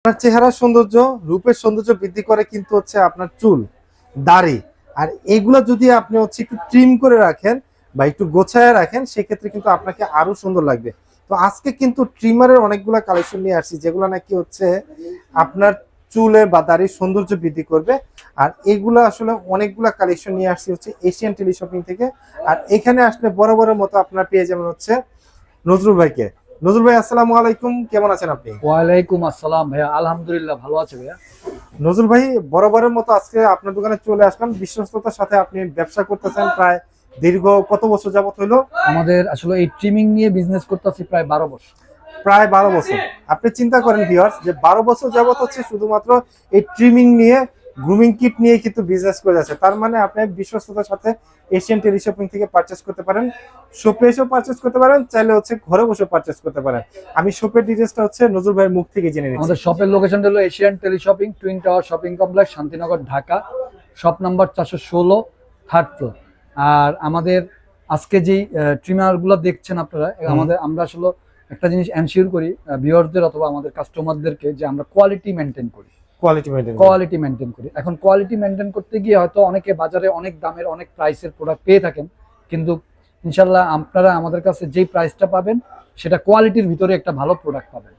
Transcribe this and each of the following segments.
আপনার চেহারার সৌন্দর্য, রূপের সৌন্দর্য বৃদ্ধি করে কিন্তু হচ্ছে আপনার চুল, দাড়ি। আর এগুলা যদি আপনি হচ্ছে একটু ট্রিম করে রাখেন বা একটু গোছায় রাখেন, সেক্ষেত্রে কিন্তু আপনাকে আরো সুন্দর লাগবে। তো আজকে কিন্তু ট্রিমারের অনেকগুলা কালেকশন নিয়ে আসছি, যেগুলো নাকি হচ্ছে আপনার চুলের বা দাড়ির সৌন্দর্য বৃদ্ধি করবে। আর এগুলা আসলে অনেকগুলা কালেকশন নিয়ে আসছি হচ্ছে এশিয়ান টেলিশপিং থেকে। আর এখানে আসলে বরাবরের মতো আপনার পেয়ে যাবেন হচ্ছে নজরুল ভাইকে। নজরুল ভাই, আসসালামু আলাইকুম, কেমন আছেন আপনি? ওয়ালাইকুম আসসালাম ভাইয়া, আলহামদুলিল্লাহ ভালো আছে ভাইয়া। নজরুল ভাই, বরাবরের মতো আজকে আপনার দোকানে চলে আসলাম। বিশ্বস্ততার সাথে আপনি ব্যবসা করতেছেন প্রায় দীর্ঘ কত বছর যাবত হইলো? আমাদের আসলে এই ট্রিমিং নিয়ে বিজনেস করতেছি প্রায় 12 বছর। প্রায় 12 বছর। আপনি চিন্তা করেন ভিউয়ার্স, যে 12 বছর যাবত হচ্ছে শুধুমাত্র এই ট্রিমিং নিয়ে, গ্রুমিং কিট নিয়ে কিন্তু বিজনেস করে যাচ্ছে। তার মানে আপনি বিশ্বস্ততার সাথে এশিয়ান টেলিশপিং থেকে পারচেস করতে পারেন, শপে এসেও পারচেস করতে পারেন, চাইলে হচ্ছে ঘরে বসে পারচেস করতে পারেন। আমি শপের ডিটেলসটা হচ্ছে নজরুল ভাইয়ের মুখ থেকে জেনে নিচ্ছি। আমাদের শপের লোকেশনটা হলো Asian teleshopping, twin tower shopping complex, Shantinagar, Dhaka. Shop number 416, third floor. আর আমাদের আজকে যেই ট্রিমারগুলো দেখছেন আপনারা, আমরা আসলে একটা জিনিস এনশিওর করি ভিউয়ারদের অথবা আমাদের কাস্টমারদেরকে, যে আমরা কোয়ালিটি মেনটেন করি। এখন কোয়ালিটি মেনটেন করতে গিয়ে হয়তো অনেকে বাজারে অনেক দামের, অনেক প্রাইসের প্রোডাক্ট পেয়ে থাকেন, কিন্তু ইনশাল্লাহ আপনারা আমাদের কাছে যেই প্রাইসটা পাবেন সেটা কোয়ালিটির ভিতরে একটা ভালো প্রোডাক্ট পাবেন।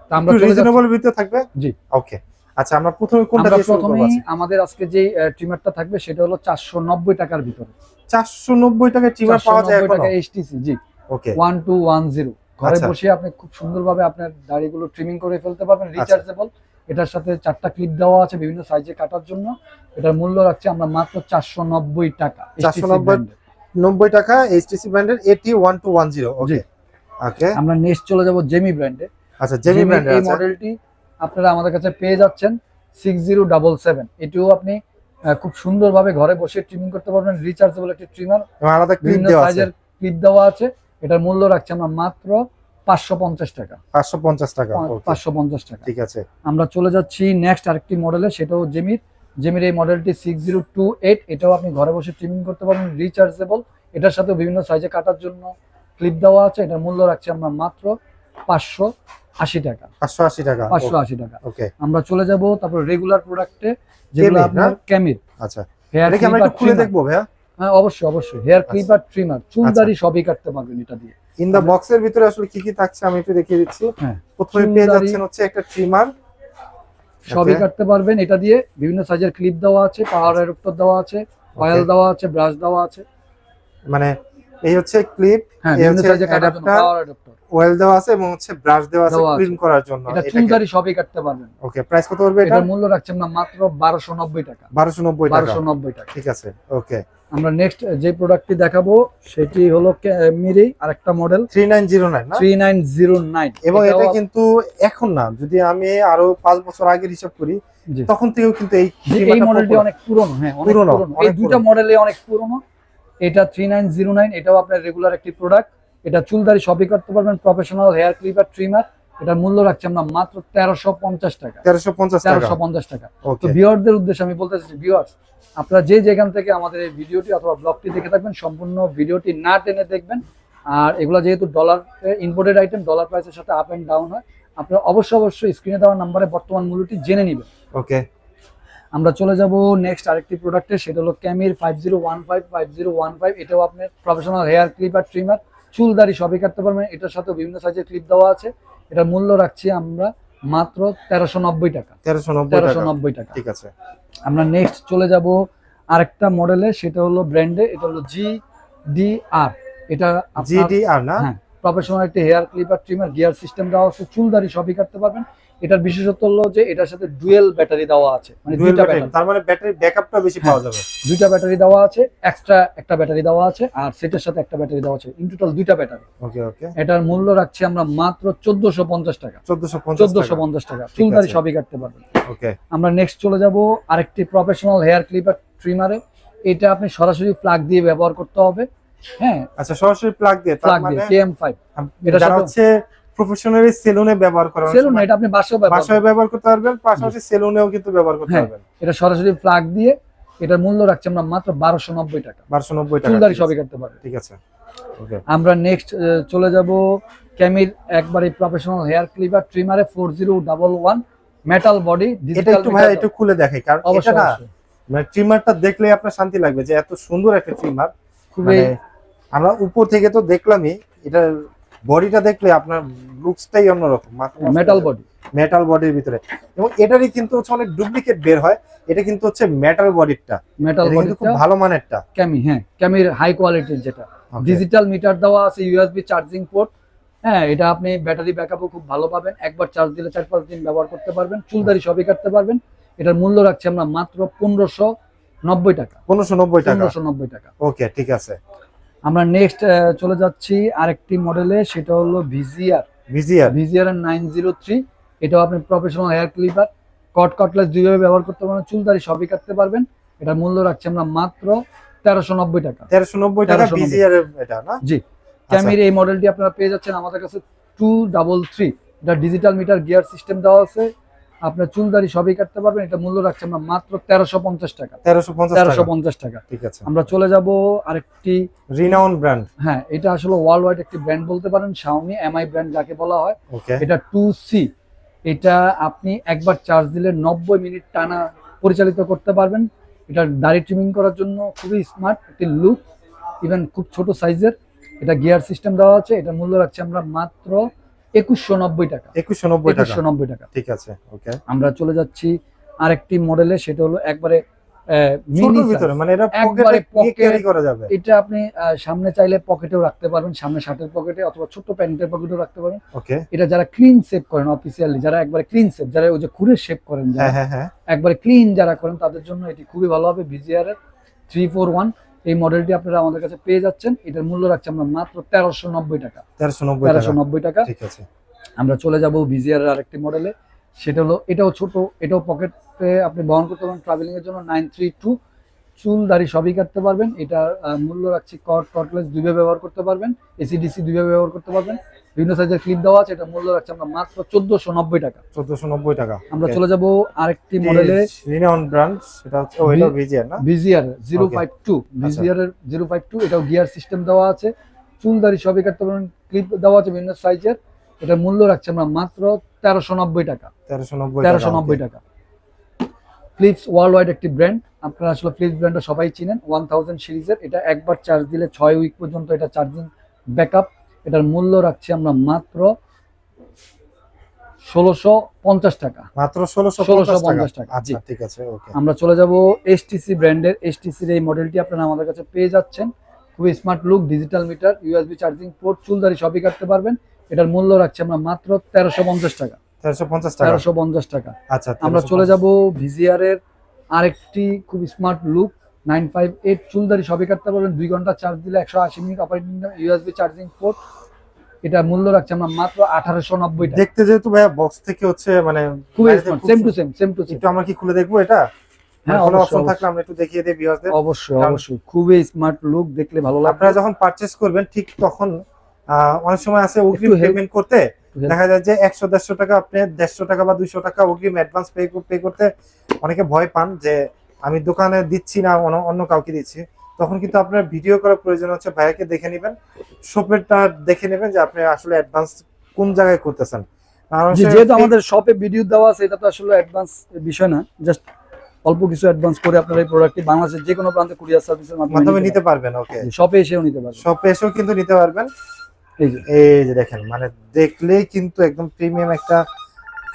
তা আমরা রিজনেবল ভিতরে থাকবে। জি, ওকে। আচ্ছা, আমরা প্রথমে কোনটা দিয়ে শুরু করব? আমাদের আজকে যে ট্রিমারটা থাকবে সেটা হলো 490 টাকার ভিতরে। 490 টাকায় ট্রিমার পাওয়া যায় এখনো? টাকা এইচটিসি, জি। ওকে। 1210 ঘরে বসে আপনি খুব সুন্দরভাবে আপনার দাড়িগুলো ট্রিমিং করে ফেলতে পারবেন, রিচার্জেবল। এটার সাথে 4টা ক্লিপ দেওয়া আছে বিভিন্ন সাইজে কাটার জন্য। এটার মূল্য রাখছি আমরা মাত্র 490 টাকা। 490 টাকা এইচটিসি ব্র্যান্ডের এটি 1210। ওকে ওকে। আমরা নেক্সট চলে যাব জেমি ব্র্যান্ডে। আচ্ছা, জেমি ব্র্যান্ডের এই মডেলটি আপনারা আমাদের কাছে পেয়ে যাচ্ছেন 6077। এটিও আপনি খুব সুন্দরভাবে ঘরে বসে ট্রিমিং করতে পারবেন, রিচার্জেবল একটি ট্রিমার, আলাদা ক্লিপ বিভিন্ন দেওয়া আছে। সাইজের ক্লিপ দেওয়া আছে। এটার মূল্য রাখছি আমরা মাত্র 550 টাকা। 550 টাকা। 550 টাকা, ঠিক আছে। আমরা চলে যাচ্ছি নেক্সট আরেকটি মডেলে, সেটাও জেমির এই মডেলটি 6028। এটাও আপনি ঘরে বসে ট্রিমিং করতে পারবেন, রিচার্জেবল। এটার সাথে বিভিন্ন সাইজে কাটার জন্য ক্লিপ দেওয়া আছে। এটার মূল্য রাখছি আমরা মাত্র 580 টাকা। 580 টাকা। 580 টাকা। ওকে। আমরা চলে যাব তারপর রেগুলার প্রোডাক্টে, যেগুলো আপনার ক্যামির। আচ্ছা, এটা কি আমরা একটু খুলে দেখবো ভাইয়া? হ্যাঁ, অবশ্যই। হেয়ার ক্লিপার, ট্রিমার, চুল দাড়ি সবই কাটতে পারবেন এটা দিয়ে। ইন দা বক্সের ভিতরে আসলে কি কি থাকছে আমি একটু দেখিয়ে দিচ্ছি। প্রথমে পেয়ে যাচ্ছেন হচ্ছে একটা ট্রিমার, সবই কাটতে পারবেন এটা দিয়ে। বিভিন্ন সাইজের ক্লিপ দেওয়া আছে, পাওয়ার অ্যাডাপ্টার দেওয়া আছে, অয়েল দেওয়া আছে, ব্রাশ দেওয়া আছে। মানে এই হচ্ছে ক্লিপ, এই হচ্ছে অ্যাডাপ্টার, অয়েল দেওয়া আছে এবং হচ্ছে ব্রাশ দেওয়া আছে ক্লিন করার জন্য। এটা চুল দাড়ি সবই কাটতে পারবেন। ওকে, প্রাইস কত পড়বে এটা? এটার মূল্য রাখছি আমরা মাত্র 1290 টাকা। 1290 টাকা। ঠিক আছে। ওকে। আমরা নেক্সট যে প্রোডাক্টটি দেখাবো সেটি হলো ক্যামিরই আরেকটা মডেল 3909 না? 3909। এবং এটা কিন্তু এখন না, যদি আমি আরো 5 বছর আগে হিসাব করি, তখন থেকেও কিন্তু এই মডেলটি অনেক পুরনো। হ্যাঁ, অনেক পুরনো। এই দুটো মডেলে অনেক পুরনো। এটা 3909, এটাও আপনার রেগুলার একটি প্রোডাক্ট। এটা চুল দাড়ি সবই কাটতে পারবেন, প্রফেশনাল হেয়ার ক্লিপার, ট্রিমার। এটার মূল্য রাখছি আমরা মাত্র 1350 টাকা। 1350 টাকা। তো ভিউয়ারদের উদ্দেশ্যে আমি বলতে চাচ্ছি, ভিউয়ার্স আপনারা যে যেখান থেকে আমাদের এই ভিডিওটি অথবা ব্লগটি দেখে থাকবেন, সম্পূর্ণ ভিডিওটি না টেনে দেখবেন। আর এগুলো যেহেতু ডলার ইম্পোর্টেড আইটেম, ডলার প্রাইসের সাথে আপ এন্ড ডাউন হয়, আপনারা অবশ্যই স্ক্রিনে দেওয়া নম্বরে বর্তমান মূল্যটি জেনে নেবেন। ওকে। আমরা চলে যাব নেক্সট আরেকটি প্রোডাক্টে, সেটা হলো ক্যামির 5015। এটাও আপনার প্রফেশনাল হেয়ার ক্লিপার, ট্রিমার, চুল দাড়ি সবই কাটতে পারবেন। এটার সাথে বিভিন্ন সাইজের ক্লিপ দেওয়া আছে। এটার মূল্য রাখছি আমরা মাত্র 1390 টাকা। 1390 টাকা। ঠিক আছে। আমরা নেক্সট চলে যাব আরেকটা মডেলে, সেটা হলো ব্র্যান্ডে, এটা হলো GDR। এটা GDR না? হ্যাঁ, প্রফেশনাল একটি hair clipper, trimmer, gear system দেওয়া আছে, চুল দাড়ি সবই কাটতে পারবেন। এটার বিশেষত্ব হলো যে এটার সাথে ডুয়েল ব্যাটারি দেওয়া আছে, মানে দুইটা ব্যাটারি। তার মানে ব্যাটারি ব্যাকআপটা বেশি পাওয়া যাবে। দুইটা ব্যাটারি দেওয়া আছে, এক্সট্রা একটা ব্যাটারি দেওয়া আছে, আর সেটের সাথে একটা ব্যাটারি দেওয়া আছে, ইন টোটাল দুইটা ব্যাটারি। ওকে ওকে। এটার মূল্য রাখছি আমরা মাত্র 1450 টাকা। 1450 টাকা। চুল দাড়ি সবই কাটতে পারবেন। ওকে। আমরা নেক্সট চলে যাব আরেকটি প্রফেশনাল হেয়ার ক্লিপার, ট্রিমারে। এটা আপনি সরাসরি প্লাগ দিয়ে ব্যবহার করতে হবে। হ্যাঁ, আচ্ছা, সরাসরি প্লাগ দিয়ে, তার মানে KM5। এটা হচ্ছে প্রফেশনালি সেলুনে ব্যবহার করা হয়। সেলুনে এটা আপনি বাসায় ব্যবহার করতে পারবেন, পাশাপাশি সেলুনেও কিন্তু ব্যবহার করতে পারবেন। এটা সরাসরি প্লাগ দিয়ে। এটার মূল্য রাখছি আমরা মাত্র 1290 টাকা। 1290 টাকা। চুল দাড়ি সবই কাটতে পারবেন। ঠিক আছে। ওকে। আমরা নেক্সট চলে যাব ক্যামির একবারে প্রফেশনাল হেয়ার ক্লিপার, ট্রিমারে 4011। মেটাল বডি, এটা ডিজিটাল একটু ভাই একটু খুলে দেখাই, কারণ এটা অবশ্যই না অবশ্যই মানে ট্রিমারটা দেখলে আপনার শান্তি লাগবে যে এত সুন্দর একটা ট্রিমার। খুবই মানে আমরা উপর থেকে তো দেখলামই, এটা বডিটা দেখলে আপনার লুকসটাই অন্যরকম, মেটাল বডি। মেটাল বডির ভিতরে। এবং এটারই কিন্তু হচ্ছে অনেক ডুপ্লিকেট বের হয়, এটা কিন্তু হচ্ছে মেটাল বডিরটা, মেটাল এটা কিন্তু খুব বডিটা ভালো মানেরটা। ক্যামি, হ্যাঁ ক্যামির হাই কোয়ালিটির যেটা Okay. ডিজিটাল মিটার দেওয়া আছে, ইউএসবি চার্জিং পোর্ট। হ্যাঁ, এটা আপনি ব্যাটারি ব্যাকআপও খুব ভালো পাবেন, একবার চার্জ দিলে 4-5 দিন ব্যবহার করতে পারবেন, চুলদারি সবই কাটতে পারবেন। এটার মূল্য রাখছি আমরা মাত্র 1590 টাকা। 1590 টাকা। 1590 টাকা। ওকে, ঠিক আছে। আমরা নেক্সট চলে যাচ্ছি আরেকটি মডেলে, সেটা হলো ভিজিআর। ভিজিআর 903। এটাও আপনি প্রফেশনাল হেয়ার ক্লিপার, কটলেস দুইভাবে ব্যবহার করতে পারবেন, চুলদারি সবই কাটতে পারবেন। এটার মূল্য রাখছি আমরা মাত্র 1390 টাকা। 1390 টাকা বিজিআর এর এটা না? জি। ক্যামির এই মডেলটি আপনারা পেয়ে যাচ্ছেন আমাদের কাছে 233। এটা ডিজিটাল মিটার গিয়ার সিস্টেম দেওয়া আছে, আপনার চুলদারি সবই কাটতে পারবেন। এটা মূল্য রাখছি আমরা মাত্র 1350 টাকা। 1350 টাকা। ঠিক আছে। আমরা চলে যাব আরেকটি রিনাউন্ড ব্র্যান্ড। হ্যাঁ, এটা আসলে ওয়ার্ল্ড ওয়াইড একটি ব্র্যান্ড বলতে পারেন, শাওমি এমআই ব্র্যান্ড যাকে বলা হয়। ওকে। এটা 2C। এটা আপনি একবার চার্জ দিলে 90 মিনিট টানা পরিচালিত করতে পারবেন। এটা দাড়ি ট্রিমিং করার জন্য খুবই স্মার্ট একটি লুক, ইভেন খুব ছোট সাইজের। এটা গিয়ার সিস্টেম দেওয়া আছে। এটা মূল্য রাখছি আমরা মাত্র 2190 টাকা। 2190 টাকা। ঠিক আছে। ওকে। আমরা চলে যাচ্ছি আরেকটি মডেলে, সেটা হলো একবারে ছোটর ভিতরে, মানে এটা পকেটে ক্যারি করা যাবে। এটা আপনি সামনে চাইলে পকেটেও রাখতে পারবেন, সামনে শার্টের পকেটে অথবা ছোট প্যান্টের পকেটেও রাখতে পারবেন। ওকে। এটা যারা ক্লিন শেপ করেন অফিসিয়ালি, যারা একবারে ক্লিন শেপ, যারা ওই যে খুরে শেপ করেন, হ্যাঁ হ্যাঁ হ্যাঁ, একবারে ক্লিন যারা করেন, তাদের জন্য এটি খুবই ভালো হবে। ভিজিআর এর 341 এই মডেলটি আপনারা আমাদের কাছে পেয়ে যাচ্ছেন। এটার মূল্য রাখছি আমরা মাত্র 1390 টাকা। 1390 টাকা। ঠিক আছে। আমরা চলে যাব ভিজিআর এর আরেকটি মডেলে, সেটা হলো এটাও ছোট, এটাও পকেটে আপনি বহন করতে পারবেন ট্রাভেলিং এর জন্য। 932 চুল দাড়ি সবই কাটতে পারবেন। এটার মূল্য রাখছি কটলেস দুইভাবে ব্যবহার করতে পারবেন, এসিডিসি দুইভাবে ব্যবহার করতে পারবেন, বিভিন্ন সাইজের ক্লিপ দেওয়া আছে। এটা মূল্য রাখছি আমরা মাত্র 1490 টাকা। 1490 টাকা। আমরা চলে যাব আরেকটি মডেলে, রিনাউন্ড ব্র্যান্ড, সেটা হচ্ছে ওইটা ভিজিআর না? ভিজিআর 052। ভিজিআর এর 052, এটাও গিয়ার সিস্টেম দেওয়া আছে, চুল দাড়ি সবই কাটতে পারবেন, ক্লিপ দেওয়া আছে বিভিন্ন সাইজের। এটার মূল্য রাখছি আমরা মাত্র 1390 টাকা। 1390 টাকা। ফ্লিপস ওয়ার্ল্ড ওয়াইড একটি ব্র্যান্ড, আপনারা আসলে ফ্লিপস ব্র্যান্ডটা সবাই চিনেন, 1000 সিরিজের। এটা একবার চার্জ দিলে 6 উইক পর্যন্ত এটা চার্জিং ব্যাকআপ। এটার মূল্য রাখছি আমরা মাত্র 1650 টাকা। মাত্র 1650 টাকা। জি। আচ্ছা, ঠিক আছে। ওকে। আমরা চলে যাব এসটিসি ব্র্যান্ডের। এসটিসির এই মডেলটি আপনারা আমাদের কাছে পেয়ে যাচ্ছেন, খুবই smart look, digital meter, USB charging port, চুলদারি সবই কাটতে পারবেন। এটার মূল্য রাখছি আমরা মাত্র 1350 টাকা। 1350 টাকা। আচ্ছা, আমরা চলে যাব ভিজিআর এর আরেকটি খুব স্মার্ট লুক 958 চুলদারি সবই কাটতে পারবেন, 2 ঘন্টা চার্জ দিলে 180 minute operating time, USB charging port. এটা মূল্য রাখছি আমরা মাত্র 1890 টাকা। দেখতে যেহেতু ভাইয়া বক্স থেকে হচ্ছে মানে খুবই স্মার্ট, সেম টু সেম। একটু আমরা কি খুলে দেখবো এটা? হ্যাঁ, কোনো অপশন অবশ্যই থাকলে আমরা একটু দেখিয়ে দেই ভিউয়ারদের। অবশ্যই খুবই স্মার্ট লুক, দেখলে ভালো লাগবে। আপনারা যখন পারচেজ করবেন ঠিক তখন অনেক সময় আছে অগ্রিম একটু help- পেমেন্ট করতে দেখা যায় যে 100-150 টাকা, আপনি 150 টাকা বা 200 টাকা অগ্রিম অ্যাডভান্স পে করতে অনেকে ভয় পান যে আমি দোকানে দিচ্ছি না, অন্য কাউকে দিচ্ছি। তখন কিন্তু আপনার ভিডিও করার প্রয়োজন হচ্ছে, ভাইয়াকে দেখে নেবেন, শপেরটা দেখে নেবেন যে আপনি আসলে অ্যাডভান্স কোন জায়গায় করতেছেন। যেহেতু আমাদের শপে ভিডিও দেওয়া আছে, এটা তো আসলে অ্যাডভান্স বিষয় না, জাস্ট অল্প কিছু অ্যাডভান্স করে আপনারা এই প্রোডাক্টটি বাংলাদেশের যে কোনো প্রান্তে কুরিয়ার সার্ভিসের মাধ্যমে নিতে পারবেন। ওকে। শপে এসেও নিতে পারবেন। শপে এসেও কিন্তু নিতে পারবেন। এই যে দেখেন, মানে দেখলেই কিন্তু একদম প্রিমিয়াম একটা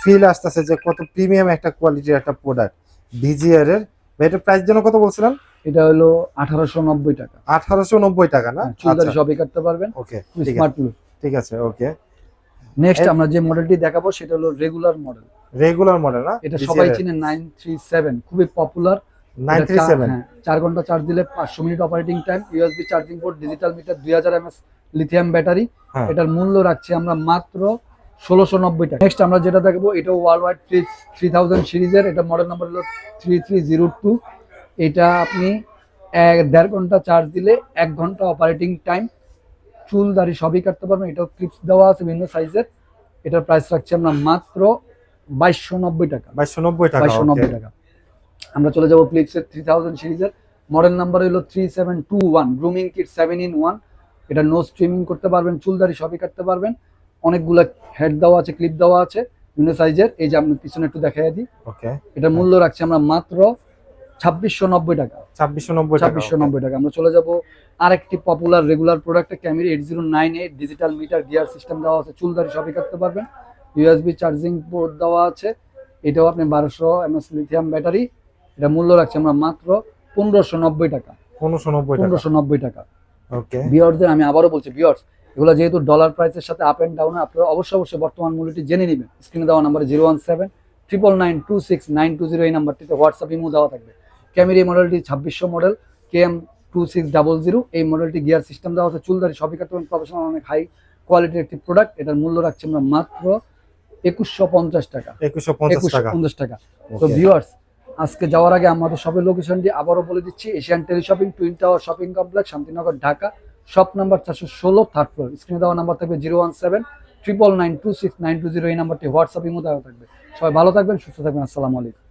ফিল আসতেছে যে কত প্রিমিয়াম একটা কোয়ালিটির একটা প্রোডাক্ট ভিজিআর এর। এটা প্রাইস জন্য কত বলছিলাম? এটা হলো 1890 টাকা। 1890 টাকা না? চুলদারি সবই কাটতে পারবেন। ওকে, স্মার্ট লুক। ঠিক আছে। ওকে। নেক্সট আমরা যে মডেলটি দেখাবো সেটা হলো রেগুলার মডেল না? এটা সবাই চিনেন, 937 খুবই পপুলার। 937 4 ঘন্টা চার্জ দিলে 500 minute operating time, USB charging port, digital meter, 2000 mAh lithium battery. এটার মূল্য রাখছি আমরা মাত্র 1690 টাকা। নেক্সট আমরা যেটা দেখবো, এটাও ওয়ার্ল্ড ওয়াইড ফ্লিপস 3000 সিরিজের। এটা মডেল নাম্বার হলো 3302। এটা আপনি 1.5 ঘন্টা চার্জ দিলে 1 ঘন্টা অপারেটিং টাইম, চুল দাড়ি সবই কাটতে পারবেন। এটাও ক্লিপস দেওয়া আছে বিভিন্ন সাইজের। এটার প্রাইস রাখছি আমরা মাত্র 2290 টাকা। 2290 টাকা। আমরা চলে যাব ফ্লিপসের 3000 সিরিজের। মডেল নাম্বার হলো 3721 গ্রুমিং কিট 7-in-1। এটা নো স্ট্রিমিং করতে পারবেন, চুলদারি সবই কাটতে পারবেন। অনেকগুলা হেড দেওয়া আছে, ক্লিপ দেওয়া আছে। বিভিন্ন সাইজের। এই যে আপনি পিছনে একটু দেখাই দিই, ওকে, এটার মূল্য রাখছি আমরা মাত্র 2690 টাকা। 2690 টাকা। 2690 টাকা। আমরা চলে যাব আরেকটি পপুলার রেগুলার প্রোডাক্ট ক্যামেরি 8098 ডিজিটাল মিটার গিয়ার সিস্টেম দেওয়া আছে, চুলদারি সবই কাটতে পারবেন, ইউএসবি চার্জিং পোর্ট দেওয়া আছে। এটাও আপনি 1200 mAh লিথিয়াম ব্যাটারি। এটা মূল্য রাখছি আমরা মাত্র 1590 টাকা। 1590 টাকা। 1590 টাকা। ওকে, ভিউয়ারদের আমি আবারও বলছি, ভিউয়ার্স এগুলো যেহেতু ডলার প্রাইসের সাথে আপ এন্ড ডাউন, আপনারা অবশ্যই বর্তমান মূল্যটি জেনে নেবেন। স্ক্রিনে দেওয়া নাম্বারে 01799926920 এই নাম্বারটিতে হোয়াটসঅ্যাপ ইমো দেওয়া থাকবে। ক্যামেরি মডেলটি 2600 মডেল KM2600। এই মডেলটি গিয়ার সিস্টেম দেওয়া আছে, চুলদারি সবই কাটতে পারবেন, প্রফেশনাল অনেক হাই কোয়ালিটির একটি প্রোডাক্ট। এটার মূল্য রাখছি আমরা মাত্র 2150 টাকা। 2150 টাকা। 2150 টাকা। তো ভিউয়ার্স আজকে যাওয়ার আগে আমাদের শপের লোকেশনটি আবারও বলে দিচ্ছি, Asian teleshopping twin tower shopping complex, Shantinagar, Dhaka. Shop number 416, third floor. স্ক্রিনে দেওয়া নাম্বার থাকবে 01799926920 এই নাম্বারটি হোয়াটসঅ্যাপ ইমো দেওয়া থাকবে। সবাই ভালো থাকবেন, সুস্থ থাকবেন। আসসালামু আলাইকুম।